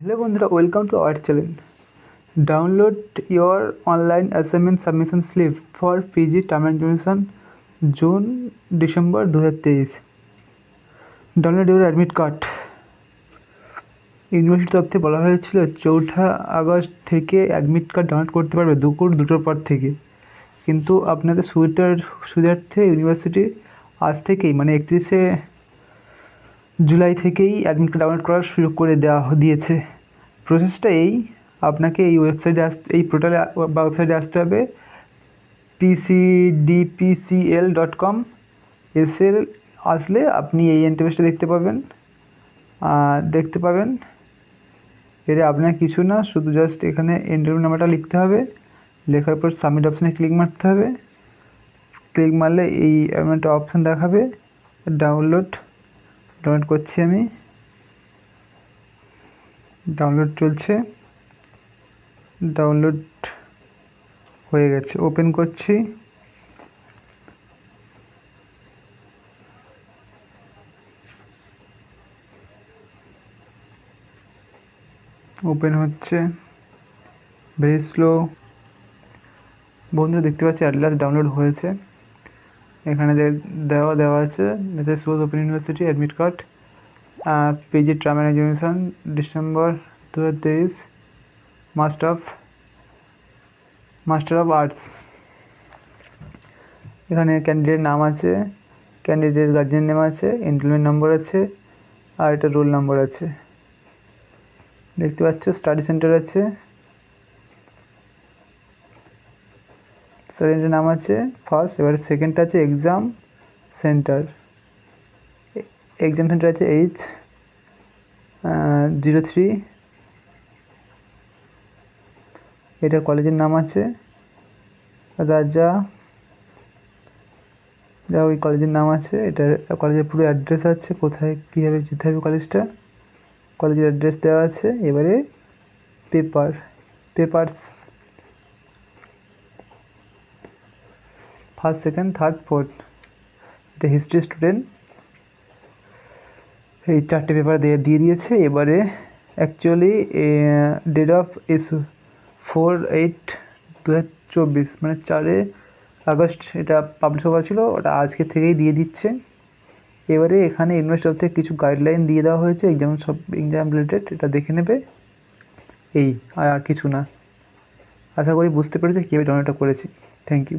Hello বন্ধুরা, welcome to our channel. Download your online assignment submission slip for PG term and condition June December 2023। Download your admit card. University তরফ থেকে বলা হয়েছিল 4 August থেকে admit card download করতে পারবে দুপুর 2টোর পর থেকে, কিন্তু আপনাদের সুবিধার্থে ইউনিভার্সিটি আজ থেকেই মানে 31শে জুলাই থেকেই অ্যাডমিট কার্ড ডাউনলোড করার সুযোগ করে দিয়েছে। প্রসেসটা আপনাকে এই ওয়েবসাইটে এই পোর্টালে বা ওয়েবসাইটে আসতে হবে, pcdpcl.com। আসলে আপনি এই ইন্টারফেসটা দেখতে পাবেন। এর আপনার কিছু না, শুধু জাস্ট এখানে ইন্টারভিউ নাম্বারটা লিখতে হবে, লেখার পর সাবমিট অপশানে ক্লিক মারতে হবে। ক্লিক মারলে এই একটা অপশান দেখাবে, ডাউনলোড করছি আমি। ডাউনলোড চলছে, ডাউনলোড হয়ে গেছে। ওপেন করছি। ওপেন হচ্ছে, ভেরি স্লো। বন্ধুরা দেখতে পাচ্ছি অ্যাট লাস্ট ডাউনলোড হয়েছে। এখানে দেওয়া আছে সোজ open university admit card PG term and condition December 2023, master of arts. এখানে ক্যান্ডিডেট নাম আছে, ক্যান্ডিডেট গার্জিয়ান নেম আছে, এনরোলমেন্ট নম্বর আছে, আর এটা রোল নম্বর আছে। দেখতে পাচ্ছ স্টাডি সেন্টার আছে, স্টাডি নাম আছে ফার্স্ট। এবার সেকেন্ডটা আছে এক্সাম সেন্টার আছে H03। এটা কলেজের নাম আছে রাজা, ওই কলেজের নাম আছে। এটা কলেজের পুরো অ্যাড্রেস আছে, কোথায় কীভাবে যেতে হবে কলেজের অ্যাড্রেস দেওয়া আছে। এবারে papers first, second, third, fourth. এটা হিস্ট্রি স্টুডেন্ট, এই 4টে পেপার দিয়ে দিয়েছে। এবারে অ্যাকচুয়ালি ডেট অফ ইস্যু 4/8/2024, মানে 4 আগস্ট এটা পাবলিশ হওয়া ছিল, ওটা আজকে থেকেই দিয়ে দিচ্ছে। এবারে এখানে ইউনিভার্সিটি থেকে কিছু গাইডলাইন দিয়ে দেওয়া হয়েছে এক্সাম রিলেটেড, এটা দেখে নেবে। আর কিছু না। আশা করি বুঝতে পেরেছি কীভাবে ডাউনলোডটা করেছি। Thank you.